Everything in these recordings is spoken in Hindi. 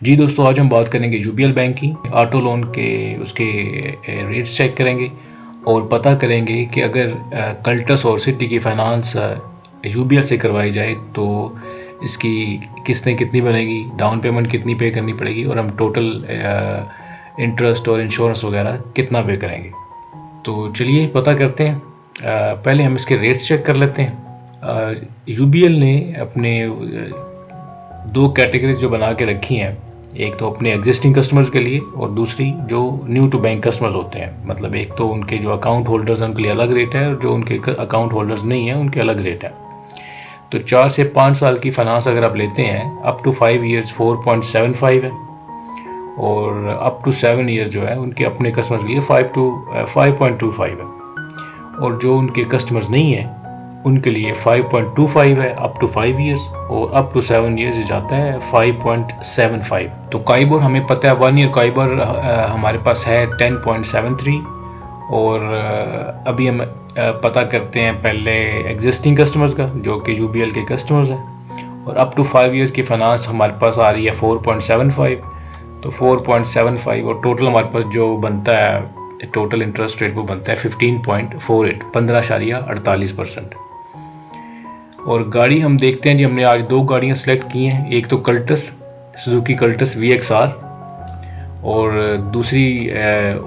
जी दोस्तों, आज हम बात करेंगे यूबीएल बैंक की। ऑटो लोन के उसके रेट्स चेक करेंगे और पता करेंगे कि अगर कल्टस और सिटी की फाइनेंस यूबीएल से करवाई जाए तो इसकी किस्तें कितनी बनेगी, डाउन पेमेंट कितनी पे करनी पड़ेगी और हम टोटल इंटरेस्ट और इंश्योरेंस वगैरह कितना पे करेंगे। तो चलिए पता करते हैं। पहले हम इसके रेट्स चेक कर लेते हैं। यूबीएल ने अपने दो कैटेगरीज जो बना के रखी हैं, एक तो अपने एग्जिस्टिंग कस्टमर्स के लिए और दूसरी जो न्यू टू बैंक कस्टमर्स होते हैं। मतलब एक तो उनके जो अकाउंट होल्डर्स हैं उनके लिए अलग रेट है और जो उनके अकाउंट होल्डर्स नहीं हैं उनके अलग रेट है। तो 4 से 5 साल की फाइनेंस अगर आप लेते हैं अप टू 5 ईयर्स 4.75 है और अप टू 7 ईयर्स जो है उनके अपने कस्टमर्स के लिए 5.25 है और जो उनके कस्टमर्स नहीं हैं उनके लिए 5.25 है अप टू 5 ईयर्स और अप टू 7 ईयर्स जाता है 5.75। तो काइबोर हमें पता है 1 ईयर काइबोर हमारे पास है 10.73 और अभी हम पता करते हैं पहले एग्जिस्टिंग कस्टमर्स का जो कि यूबीएल के कस्टमर्स हैं और अप टू 5 ईयर्स की फाइनेंस हमारे पास आ रही है 4.75। तो 4.75 और टोटल हमारे पास जो बनता है टोटल इंटरेस्ट रेट वो बनता है 15.48 15.48%। और गाड़ी हम देखते हैं जी, हमने आज दो गाड़ियां सेलेक्ट की हैं, एक तो कल्टस सुजुकी कल्टस VXR और दूसरी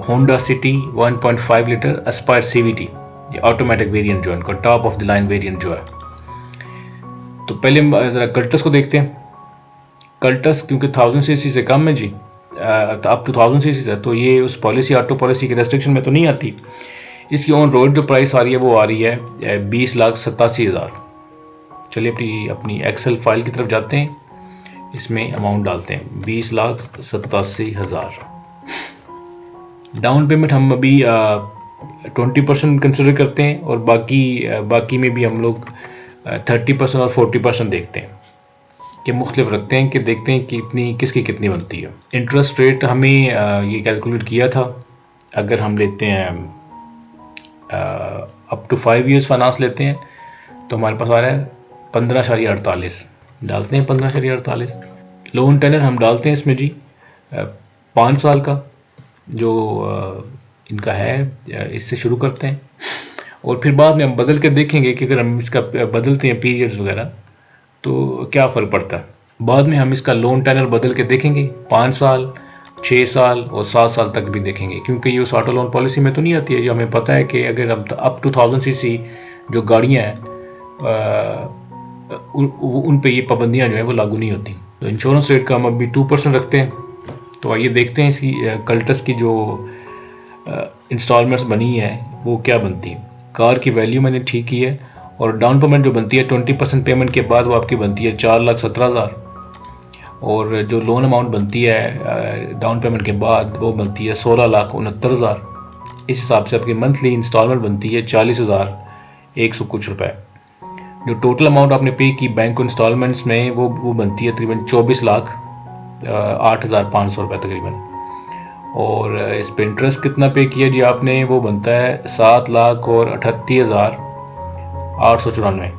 Honda city 1.5 litre Aspire CVT, ये ऑटोमेटिक वेरिएंट जो है इनका top of the line variant जो है। तो पहले हम ज़रा कल्टस को देखते हैं। कल्टस क्योंकि 1000 सीसी से कम है जी, अप टू 1000 सीसी है, तो ये उस पॉलिसी ऑटो पॉलिसी के रेस्ट्रिक्शन में तो नहीं आती। इसकी ऑन रोड जो प्राइस आ रही है वो आ रही है 20,87,000। चलिए अपनी अपनी एक्सेल फाइल की तरफ जाते हैं, इसमें अमाउंट डालते हैं 20,87,000। डाउन पेमेंट हम अभी 20% कंसिडर करते हैं और बाकी में भी हम लोग 30% और 40% देखते हैं कि मुख्तलिफ रखते हैं कि देखते हैं कि किसकी कितनी बनती है। इंटरेस्ट रेट हमें ये कैलकुलेट किया था, अगर हम लेते हैं अप टू 5 ईयर्स फाइनेंस लेते हैं तो हमारे पास आ रहा है 15.48। डालते हैं 15.48। लोन टेनर हम डालते हैं इसमें जी 5 साल का जो इनका है, इससे शुरू करते हैं और फिर बाद में हम बदल के देखेंगे कि अगर हम इसका बदलते हैं पीरियड्स वगैरह तो क्या फ़र्क पड़ता है। बाद में हम इसका लोन टेनर बदल के देखेंगे, 5 साल 6 साल और 7 साल तक भी देखेंगे, क्योंकि ये उस ऑटो लोन पॉलिसी में तो नहीं आती है। जो हमें पता है कि अगर हम अप टू 1000 सीसी जो गाड़ियाँ हैं उन पे ये पाबंदियाँ जो है वो लागू नहीं होती। तो इंश्योरेंस रेट का हम अभी 2% रखते हैं। तो आइए देखते हैं इसकी कल्टस की जो इंस्टॉलमेंट्स बनी है वो क्या बनती है। कार की वैल्यू मैंने ठीक की है और डाउन पेमेंट जो बनती है 20% पेमेंट के बाद वो आपकी बनती है 4,17,000 और जो लोन अमाउंट बनती है डाउन पेमेंट के बाद वो बनती है 16,69,000। इस हिसाब से आपकी मंथली इंस्टॉलमेंट बनती है 40,100 कुछ रुपए। जो टोटल अमाउंट आपने पे की बैंक को इंस्टॉलमेंट्स में वो बनती है तकरीबन 24,08,500 रुपये तकरीबन। और इस पे इंटरेस्ट कितना पे किया जी आपने, वो बनता है 7,38,894।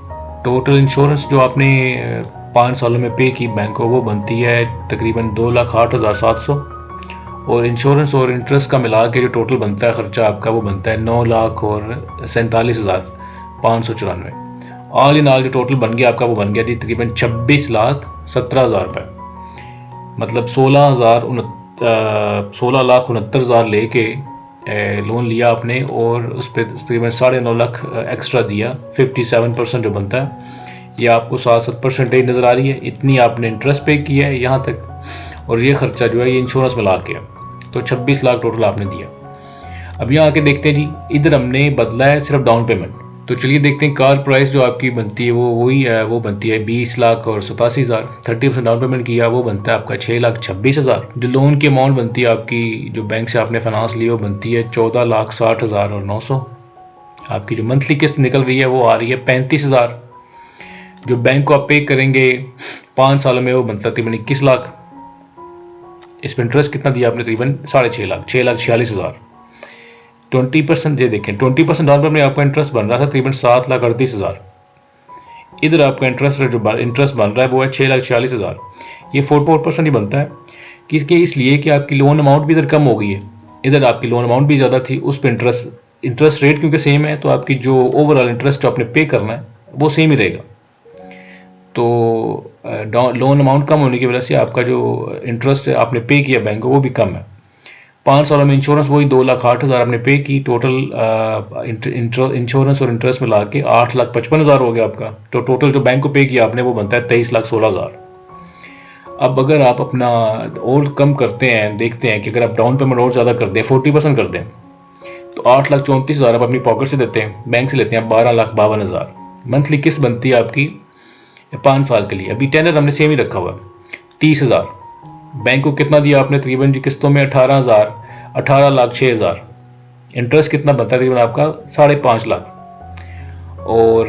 टोटल इंश्योरेंस जो आपने 5 सालों में पे की बैंक को वो बनती है तकरीबन 2,08,700 और इंश्योरेंस और इंटरेस्ट का मिला के जो टोटल बनता है खर्चा आपका वो बनता है 9,47,594। ऑल इन ऑल जो टोटल बन गया आपका वो बन गया जी तकरीबन 26,17,000 रुपये। मतलब 16,69,000 लेके लोन लिया आपने और उस पर तकरीबन 9.5 लाख एक्स्ट्रा दिया, 57% जो बनता है। ये आपको 7% नज़र आ रही है, इतनी आपने इंटरेस्ट पे किया है यहाँ तक और ये खर्चा जो है ये इंश्योरेंस में ला के है, तो 26 लाख टोटल आपने दिया। अब यहाँ आके देखते हैं जी, इधर हमने बदला है सिर्फ डाउन पेमेंट। तो चलिए देखते हैं कार प्राइस जो आपकी बनती है वो वही है, वो बनती है 20,87,000। 30% डाउन पेमेंट किया वो बनता है आपका 6,26,000। जो लोन की अमाउंट बनती है आपकी जो बैंक से आपने फाइनेंस लिया वो बनती है 14,60,900। आपकी जो मंथली किस्त निकल रही है वो आ रही है 35,000। जो बैंक को आप पे करेंगे 5 सालों में वो बनता है तकरीबन 21 लाख। इस पर इंटरेस्ट कितना दिया आपने, तकरीबन 6.5 लाख, 6,46,000। 20% ये देखें, 20% डाउन पेमेंट में आपका इंटरेस्ट बन रहा था तकरीबन 7,38,000। इधर आपका इंटरेस्ट बन रहा है वो है 6,46,000। ये 4% ही बनता है। किसके इसलिए कि आपकी लोन अमाउंट भी इधर कम हो गई है, इधर आपकी लोन अमाउंट भी ज़्यादा थी, उस पर इंटरेस्ट रेट क्योंकि सेम है, तो आपकी जो ओवरऑल इंटरेस्ट आपने पे करना है वो सेम ही रहेगा। तो लोन अमाउंट कम होने की वजह से आपका जो इंटरेस्ट आपने पे किया बैंक को वो भी कम है। 5 सालों में इंश्योरेंस वही 2,08,000 आपने पे की, टोटल इंश्योरेंस और इंटरेस्ट मिला के 8,55,000 हो गया आपका। तो टोटल जो बैंक को पे किया आपने वो बनता है 23,16,000। अब अगर आप अपना और कम करते हैं, देखते हैं कि अगर आप डाउन पेमेंट और ज़्यादा कर दें, 40% कर दें, तो 8,34,000 आप अपनी पॉकेट से देते हैं, बैंक से लेते हैं 12,52,000। मंथली किस्त बनती है आपकी 5 साल के लिए, अभी टेनर हमने सेम ही रखा हुआ है 30,000। बैंक को कितना दिया आपने तकरीबन जी किस्तों में 18,000, 18,06,000। इंटरेस्ट कितना बनता है तकरीबन आपका 5.5 लाख, और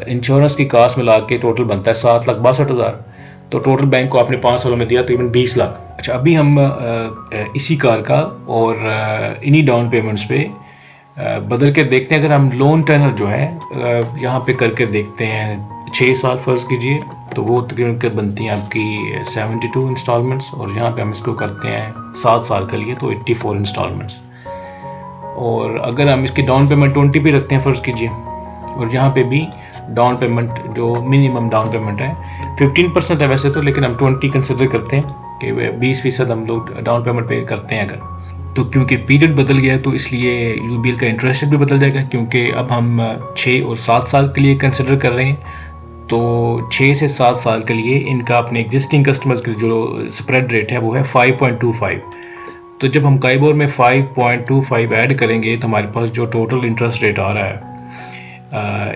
इंश्योरेंस की कास्ट मिला के टोटल बनता है 7,62,000। तो टोटल बैंक को आपने 5 सालों में दिया तकरीबन 20 लाख। अच्छा, अभी हम इसी कार का और इन्हीं डाउन पेमेंट्स पे बदल के देखते हैं। अगर हम लोन टेनर जो है यहाँ पे करके देखते हैं 6 साल फ़र्ज़ कीजिए, तो वो तकरीबन बनती हैं आपकी 72 इंस्टॉलमेंट्स, और यहाँ पे हम इसको करते हैं 7 साल के लिए तो 84 इंस्टॉलमेंट्स। और अगर हम इसकी डाउन पेमेंट 20 भी रखते हैं फ़र्ज़ कीजिए, और यहाँ पे भी डाउन पेमेंट जो मिनिमम डाउन पेमेंट है 15% है वैसे तो, लेकिन हम 20 कंसिडर करते हैं कि 20% हम लोग डाउन पेमेंट पे करते हैं अगर। तो क्योंकि पीरियड बदल गया है तो इसलिए यूबीएल का इंटरेस्ट भी बदल जाएगा, क्योंकि अब हम 6 और 7 साल के लिए कंसिडर कर रहे हैं। तो 6 से 7 साल के लिए इनका अपने एग्जिस्टिंग कस्टमर्स के जो स्प्रेड रेट है वो है 5.25। तो जब हम काइबोर में 5.25 ऐड करेंगे तो हमारे पास जो टोटल इंटरेस्ट रेट आ रहा है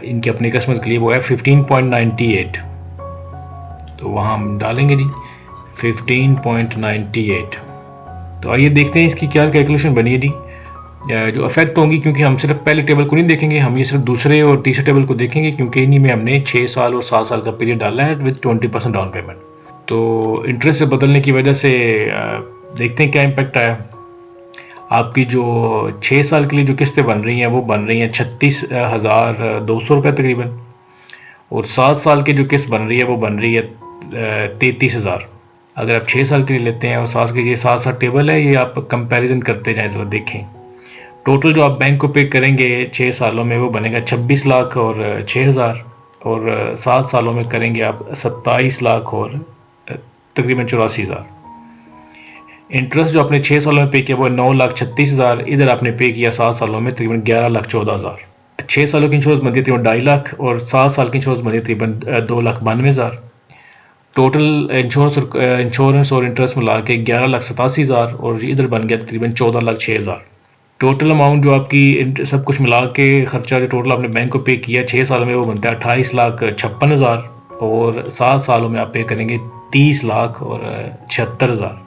इनके अपने कस्टमर्स के लिए वो है 15.98। तो वहाँ हम डालेंगे जी 15.98। तो आइए देखते हैं इसकी क्या कैलकुलेशन बनी है जी, जो अफेक्ट होंगी, क्योंकि हम सिर्फ पहले टेबल को नहीं देखेंगे, हम ये सिर्फ दूसरे और तीसरे टेबल को देखेंगे, क्योंकि इन्हीं में हमने 6 साल और 7 साल का पीरियड डाला है विद 20% डाउन पेमेंट। तो इंटरेस्ट से बदलने की वजह से देखते हैं क्या इम्पैक्ट आया। आपकी जो 6 साल के लिए जो किस्तें बन रही हैं वो बन रही हैं 36,200 रुपये तकरीबन, और 7 साल की जो किस्त बन रही है वो बन रही है 33,000। अगर आप 6 साल के लिए लेते हैं और 7 के, ये 7 टेबल है, ये आप कंपैरिजन करते जाएं, ज़रा देखें। टोटल जो आप बैंक को पे करेंगे 6 सालों में वो बनेगा 26 लाख और 6,000, और 7 सालों में करेंगे आप 27 लाख और तकरीबन 84,000। इंटरेस्ट जो आपने 6 सालों में पे किया वो 9,36,000, इधर आपने पे किया 7 सालों में तकरीबन 11,14,000। 6 सालों की इंश्योरेंस बनती है तकरीबन 2.5 लाख, और 7 साल की इंश्योरेंस बनती है तकरीबन 2,92,000। टोटल इंश्योरेंस और इंटरेस्ट मिला के 11,87,000, और इधर बन गया तकरीबन 14,06,000। टोटल अमाउंट जो आपकी सब कुछ मिला के खर्चा जो टोटल आपने बैंक को पे किया 6 सालों में वो बनता है 28,56,000, और 7 सालों में आप पे करेंगे 30 लाख और 76,000।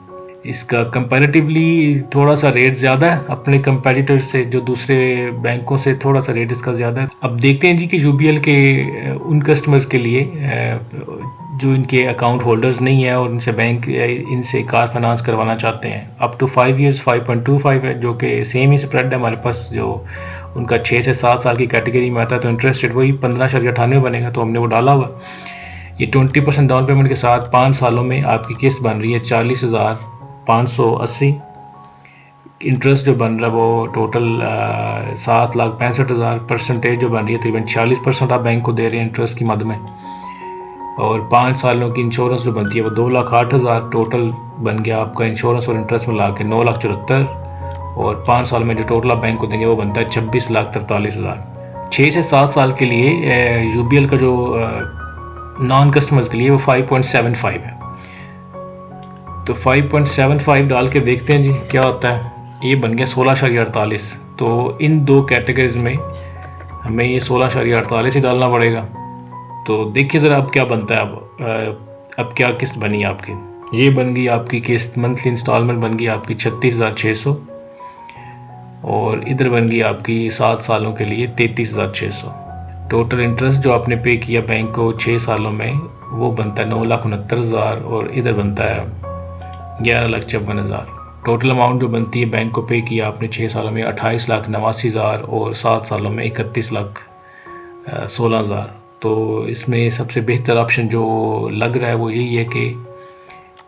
इसका कंपैरेटिवली थोड़ा सा रेट ज़्यादा है अपने कंपेटिटर से, जो दूसरे बैंकों से थोड़ा सा रेट इसका ज़्यादा है। अब देखते हैं जी कि यूबीएल के उन कस्टमर्स के लिए जो इनके अकाउंट होल्डर्स नहीं है और इनसे बैंक इनसे कार फाइनेंस करवाना चाहते हैं, अप टू 5 ईयर्स 5.25 है, जो कि सेम ही स्प्रेड है हमारे पास। जो उनका 6 से 7 साल की कैटेगरी में आता है तो इंटरेस्ट रेट वही 15.98 बनेगा, तो हमने वो डाला हुआ। ये 20% डाउन पेमेंट के साथ 5 सालों में आपकी किस्त बन रही है 40,580। इंटरेस्ट जो बन रहा है वो टोटल 7,65,000। परसेंटेज जो बन रही है तकरीबन 40% आप बैंक को दे रहे हैं इंटरेस्ट की मद में। और 5 सालों की इंश्योरेंस जो बनती है वो 2,08,000। टोटल बन गया आपका इंश्योरेंस और इंटरेस्ट मिला के 9,74,000, और 5 साल में जो टोटल आप बैंक को देंगे वो बनता है 26,43,000। 6 से 7 साल के लिए यूबीएल का जो नॉन कस्टमर्स के लिए वो 5.75 है। तो 5.75 डाल के देखते हैं जी क्या होता है। ये बन गया 16.48। तो इन दो कैटेगरीज में हमें ये 16.48 ही डालना पड़ेगा। तो देखिए ज़रा अब क्या बनता है। अब क्या किस्त बनी आपकी। ये बन गई आपकी किस्त, मंथली इंस्टॉलमेंट बन गई आपकी 36,600, और इधर बन गई आपकी 7 सालों के लिए 33,600। टोटल इंटरेस्ट जो आपने पे किया बैंक को 6 सालों में वो बनता है 9,69,000, और इधर बनता है 11,54,000। टोटल अमाउंट जो बनती है बैंक को पे किया आपने 6 सालों में 28,89,000, और 7 सालों में 31,16,000। तो इसमें सबसे बेहतर ऑप्शन जो लग रहा है वो यही है कि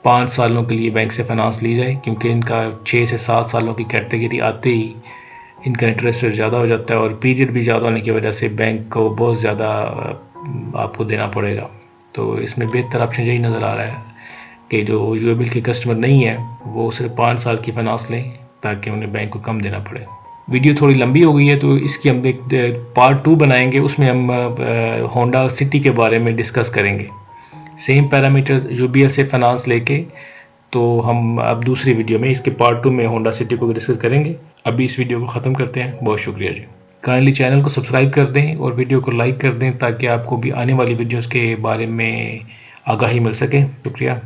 5 सालों के लिए बैंक से फाइनेंस ली जाए, क्योंकि इनका 6 से 7 सालों की कैटेगरी आते ही इनका इंटरेस्ट रेट ज़्यादा हो जाता है और पीरियड भी ज़्यादा होने की वजह से बैंक को बहुत ज़्यादा आपको देना पड़ेगा। तो इसमें बेहतर ऑप्शन यही नज़र आ रहा है कि जो यूएबीएल के कस्टमर नहीं है वो सिर्फ 5 साल की फाइनेंस लें ताकि उन्हें बैंक को कम देना पड़े। वीडियो थोड़ी लंबी हो गई है तो इसकी हम एक पार्ट 2 बनाएंगे, उसमें हम होंडा सिटी के बारे में डिस्कस करेंगे। सेम पैरामीटर्स यूबीएल से फाइनेंस लेके, तो हम अब दूसरी वीडियो में इसके पार्ट 2 में होंडा सिटी को डिस्कस करेंगे। अभी इस वीडियो को ख़त्म करते हैं। बहुत शुक्रिया जी। काइंडली चैनल को सब्सक्राइब कर दें और वीडियो को लाइक कर दें ताकि आपको भी आने वाली वीडियोस के बारे में आगाही मिल सके। शुक्रिया।